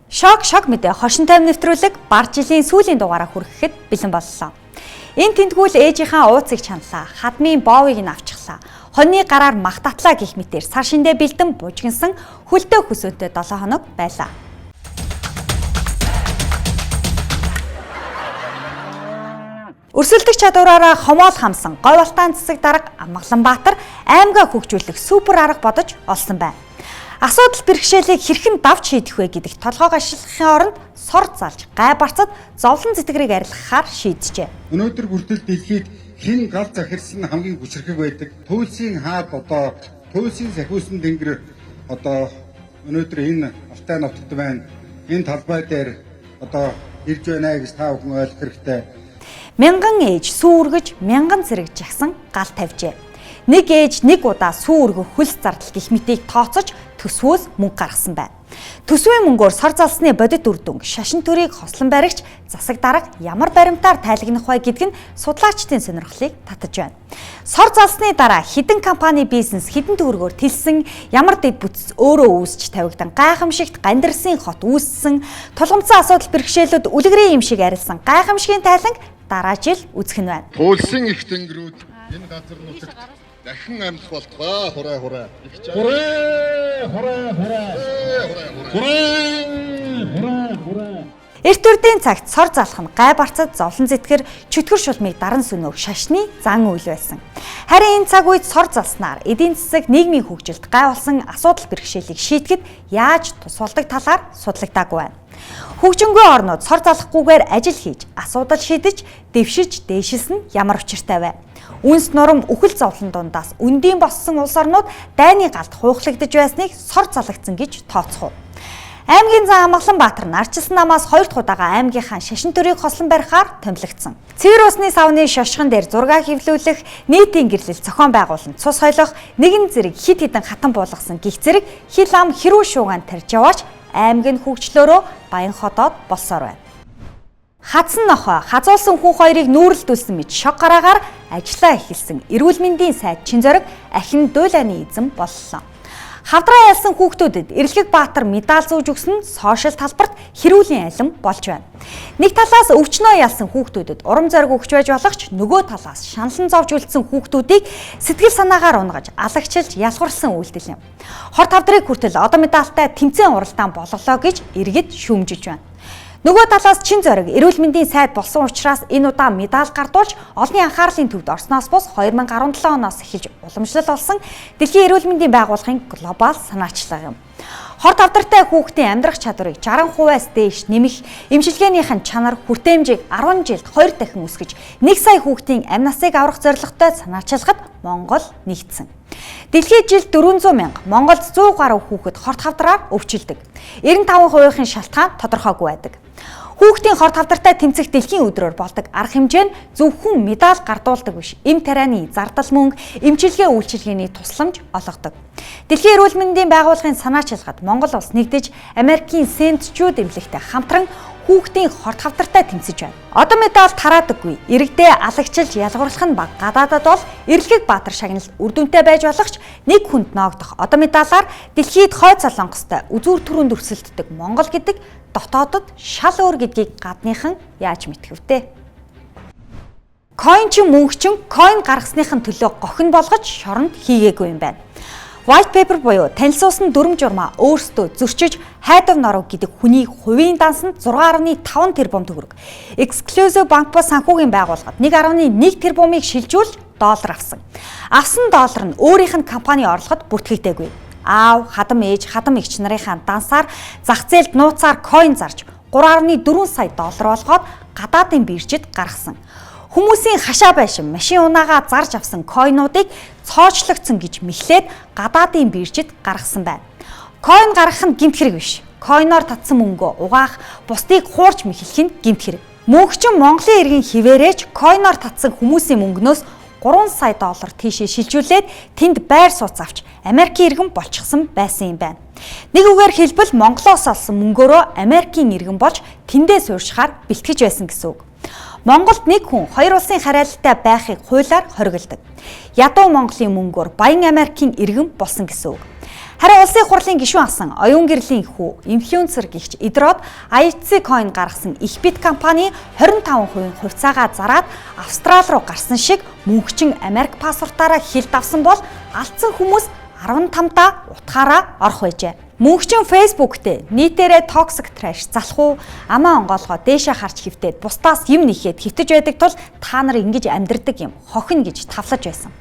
Шок мэдээ хошин тайван нэвтрүүлэг бар жилийн сүүлийн дугаараа хүрэхэд бэлэн боллоо. Энэ тентгүүл ээжийнхаа ууцыг чаналаа, хадмын боовыг нь авчихлаа. Хоньны гараар мах татлаа гэх мэтээр сар шиндээ бэлдэн бужигнсан хөлтөө хөсөөнтэй 7 хоног байлаа. Өрсөлдөх чадвараараа хомоол хамсан говьалтаан цэцэг дарга Амгаланбаатар аймгаа хөгжүүлэх супер арга бодож олсон байна. Асуудал бэрхшээлийг хэрхэн давж шийдэх вэ гэдэгт толгойг ашиглахын оронд сор залж, гай барцад зовлон зэтгэрийг арилгахаар шийджээ. Өнөөдөр хүртэл дэлхийд хэн гал захирсан хамгийн хүчрхэг байдаг. Туйлсын хаад туйлсын сахиусан тэнгэр өнөөдөр энэ Алтай нутагт байна. Энэ талбай дээр ирж байна гэж та бүхэн ойлгох хэрэгтэй. Мянган ээж сүү үргэж, мянган зэрэг жагсан гал тавьжээ. Нэг ээж нэг удаа сүү өргөх хөлс зардал гэх мэтийг тооцож төсвөөс мөнгө гаргасан байна. Төсвийн мөнгөөр сор залсны бодит үр дүнг, шашин төрийг хослон баригч, засаг дарга ямар баримтаар тайлагнах вэ гэдг нь судлаачдын сонирхлыг татаж байна. Сор залсны дараа хэдэн компани бизнес хэдэн төгрөгөөр тэлсэн, ямар дэд бүтц өөрөө үүсч тавигдан гайхамшигт гандарсын хот үүссэн, тулгымцсан асуудал бэрхшээлүүд үлгэрийн юм шиг арилсан гайхамшигын тайланг дараа жил үзэх нь байна. Туйлсын их тэнгэрүүд энэ газар нутагт дахин амьлах болтугай. Хураа. Эрт үрдийн цагт сор залах нь гай барцад зовлон зэтгэр чөтгөр шулмыг даран сүнөөх шашны зан үйл байсан. Харин энэ цаг үед сор залснаар эдийн засаг нийгмийн хөгжилд гай болсон асуудал бэрхшээлийг шийдэхэд яаж тус болдог талаар судлагдаагүй байна. Хөгжингүй орнууд сор залахгүйгээр ажил хийж, асуудал шийдэж, дэвшиж, дээшилсэн ямар учиртай вэ? Үнс нурам үхэл зовлон дундаас өндийн боссон улс орнууд дайны галд хуухлагдж байсныг сор залагдсан гэж тооцох уу? Аймгийн зан Амгаланбаатар нарчилсан намаас 2 дахь удаага аймгийнхаа шашин төрийг хослон барихаар томилогдсон. Цэвэр усны савны шошгон дээр зураг хэвлүүлэх, нийтийн гэрлэл зохион байгуулан цус хойлох, нэгэн зэрэг хид хідэн хатан буулгасан гих зэрэг хил ам хэрүү шуугаан тарж яваач аймгийн хөгжлөөрөө баян ходоод болсоор байна. Хадсан нохой хазуулсан хүн хоёрыг нүүрэлдүүлсэн мэт шог гараагаар ажиллаа эхэлсэн эрүүл мэндийн сайд Чинзориг ахин дуйлааны эзэн боллоо. Хавдраа ялсан хүүхдүүдэд Эрлэг Баатар медаль зүүж өгсөн сошиал талбарт хэрүүлийн алим болж байна. Нэг талаас өвчнөө ялсан хүүхдүүдэд урам зориг өгч байж болох ч нөгөө талаас шаналн зовж үлдсэн хүүхдүүдийг сэтгэл санаагаар унгаж алагчилж ялгуурласан үйлдэл юм. Хор тавдрыг хүртэл одоо медальтай тэмцээн уралдаан болголоо гэж иргэд шүүмжилж байна. Нөгөө талаас Чинзориг эрүүл мэндийн сайд болсон учраас энэ удаа медаль гардуулж олонний анхаарлын төвд орсноос бус 2017 оноос эхэлж уламжлал болсон Дэлхийн эрүүл мэндийн байгууллагын глобал санаачлага юм. Хор тавдартай хүүхдийн амьдрах чадварыг 60%-аас дээш нэмэх, эмчилгээнийхэн чанар хүртээмжийг 10 жилд 2 дахин өсгөж 1 сая хүүхдийн амь насыг аврах зорилготой санаачилгад Монгол нэгдсэн. Дэлхийд жилд 400 мянга, Монголд 100 гаруй хүүхэд хорт хавдраар өвчлөдөг. 95%-ийн шалтгаан тодорхойгүй байдаг. Хүүхдийн хорт хавдартай тэмцэх дэлхийн өдрөөр болдог арга хэмжээ нь зөвхөн медаль гардуулдаг биш, эм тарианы зардал мөнгө, эмчилгээ үйлчилгээний тусламж олгодог. Дэлхийн эрүүл мэндийн байгууллагын санаачилгад Монгол улс нэгдэж Америкийн Сент-Жуд эмнэлэгтэй хамтран хүүхдийн хорт хавдартай тэмцэж байна. Одоо медаль тараадаггүй, иргэдээ алагчилж ялгуурлах нь баг. Гадаадад бол Эрлэг Баатар шагналд үр дүнтэй байж болох ч нэг хүнд ноогдох одоо медалаар дэлхийд хойд солонгостой үзүүр түрүүнд өрсөлддөг Монгол гэдэг дотоодод шал өөр гэдгийг гадныхан яаж мэдэх вүтэ? Coin ч мөнгө ч coin гаргасныхын төлөө гохин болгож шоронд хийгээгүй юм байна. White paper буюу танилцуулсан дүрм журмаа өөрсдөө зөрчиж хайдав норог гэдэг хүний хувийн дансанд 6.5 тэрбум төгрөг. Exclusive банк ба санхүүгийн байгууллагад 1.1 тэрбумыг шилжүүлж доллар авсан. Авсан доллар нь өөрийнх нь компани орлогод бүртгэгдээгүй. Аав, хадам ээж, хадам эгч нарынхаа дансаар зах зээлд нууцаар coin зарж 3.4 сая доллар болгоод гадаадын биржид гаргасан. Хүмүүсийн хашаа байшин машин унаагаа зарж авсан койнуудыг цоочлогдсон гэж мэхлээд гадаадын биржид гаргасан байна. Койн гаргах нь гэмт хэрэг биш. Койноор татсан мөнгөө угаах, бусдыг хуурч мэхлэх нь гэмт хэрэг. Мөнгөчин Монголын иргэн хിവэрэж койноор татсан хүмүүсийн мөнгнөөс 3 сая доллар тийшээ шилжүүлээд тэнд байр сууц авч Америкийн иргэн болчихсон байсан юм байна. Нэг үгээр хэлбэл Монголоос олсон мөнгөөрөө Америкийн иргэн болж тэндээ суурьшихаар бэлтгэж байсан гэсэн үг. Монголд нэг хүн хоёр улсын харьяалалтай байхыг хуулиар хоригддог. Ядуу Монголын мөнгөөр Баян Америкийн иргэн болсон гэсэн үг. Харин улсын хурлын гишүүн асан оюун гэрлийн хүү инфлюенсер гэгч Идрод IC Coin гаргасан Elbit компани 25% хувьцаагаа зараад Австрали руу гарсан шиг мөнхчин Америк паспортаараа хилд авсан бол алдсан хүмүүс 15-та утгаараа орох байжээ. Мөнхчин Facebook-тэй нийтээрээ toxic trash залах уу, амаа онгоолгоо дээшээ харж хөвтөөд бусдаас юм нэхэд хөвтөж байдаг тул та нар ингэж амьдрдаг юм хохино гэж тавлаж байсан.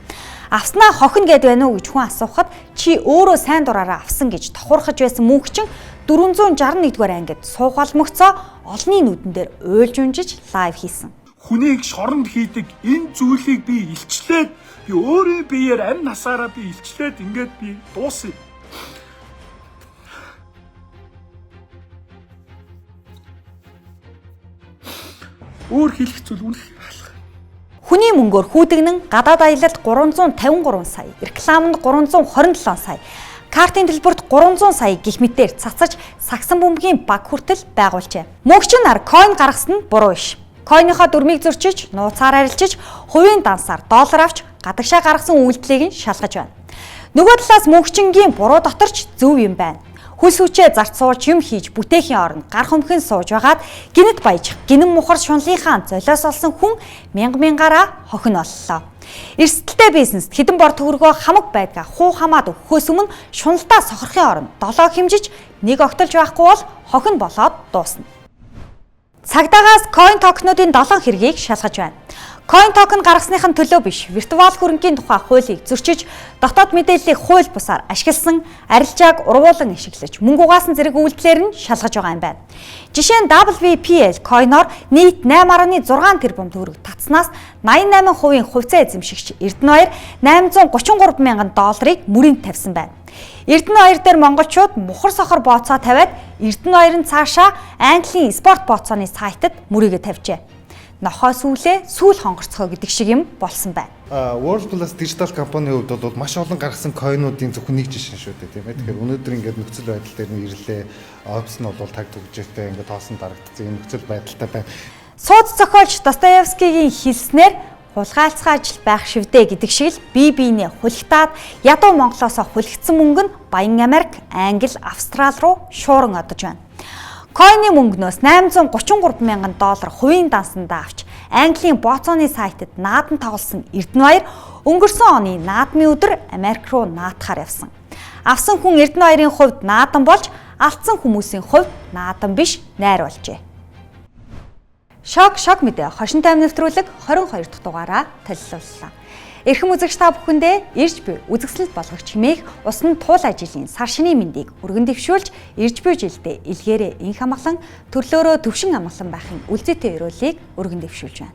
Авснаа хохино гэд байна уу гэж хүн асуухад чи өөрөө сайн дураараа авсан гэж тохуурхаж байсан мөнхчин 461-р ангид суугаалмөгцөө олонний нүдэн дээр уйлж унжиж лайв хийсэн. Хүнийг шоронд хийдэг энэ зүйлийг би илчлээд би өөрийн биеэр амь насаараа би илчлээд ингээд би дуусъя. Өөр хэлэх зүйл үнэхээр алга. Хүний мөнгөөр хүүдэгнэн гадаад аялалд 353 сая, рекламанд 327 сая, картын төлбөрт 300 сая гэх мэтээр цацаж сагсан бөмбөгийн баг хүртэл байгуулжээ. Мөнхчин нар coin гаргасан нь буруу биш. Coin-ийнхаа дүрмийг зөрчиж, нууцаар арилжиж, хувийн дансаар доллар авч гадагшаа гаргасан үйлдэлийг нь шалгаж байна. Нөгөө талаас мөнхчингийн буруу доторч зөв юм байна. Хөлс хүчээ зарц сууж юм хийж бүтээхийн оронд гар хөмхөн сууж байгаад гинэт баяж гинэн мухар шунлынхаа золиос олсон хүн мянгаараа хохино боллоо. Эрсдэлтэй бизнест хэдэн бор төгрөгөө хамаг байдгаа хуу хамаад өгөхөөс өмнө шуналтаа сохорхын оронд долоо хэмжиж нэг огтолж байхгүй бол хохино болоод дуусна. Цагдаагаас coin token-уудын 7 хэргийг шалгаж байна. Coin token гаргасныхын төлөө биш, виртуал хөрөнгийн тухай хуулийг зөрчиж, дотоод мэдээллийг хууль бусаар ашигласан, арилжааг урвуулан ашиглаж, мөнгө угаасан зэрэг үйлдэлээр нь шалгаж байгаа юм байна. Жишээ нь WPL coin-оор нийт 8.6 тэрбум төгрөг татснаас 88% хувьцаа эзэмшигч Эрдэнэбаяр 833 мянган долларыг мөрөнд тавьсан байна. Эрдэнэбаяр дээр монголчууд мухар сохор бооцоо тавиад Эрдэнэбаярын цаашаа Английн спорт бооцооны сайтад мөрийгөө тавьжээ. Нохоо сүүлээ сүүл хонгорцгоо гэдэг шиг юм болсон байна. World Plus Digital компанийн хувьд бол маш олон гаргасан coin-уудын зөвхөн нэг жишээ шүү дээ тийм ээ. Тэгэхээр өнөөдөр ингээд нөхцөл байдал дээр нь ирлээ. Опс нь бол таг төгжөөтэй ингээд тоосон дарагдсан юм нөхцөл байдалтай байна. Сууц зохиолч Достоевскигийн хэлснээр хулгайлцгаа ажил байх шивдэ гэдэг шиг л бие биенээ хулигтаад ядуу Монголоос хулигдсан мөнгө нь Баян Америк, Англи, Австрали руу шууран одож байна. Coin-ийн мөнгнөөс 833 мянган доллар хувийн дансандаа авч Английн бооцооны сайтад наадан тоглосон Эрдэнэбаяр өнгөрсөн оны наадмын өдөр Америк руу наадахаар явсан. Авсан хүн Эрдэнэбаярын хувьд наадан болж алдсан хүмүүсийн хувьд наадан биш найр болжээ. Шок мэдээ хошин тайм нэвтрүүлэг 22 дахь дугаараа төлөвлөлөө. Эрхэм үзэгч та бүхэндээ ирж буй үзэгсэлт болгогч хэмээх усны туул ажлын сар шинийн мэндийг өргөн дэвшүүлж ирж буй жилдээ илгээрээ инх амгалан төрлөөрөө төвшин амгалан байхын үлзийтэй өрөөлийг өргөн дэвшүүлж байна.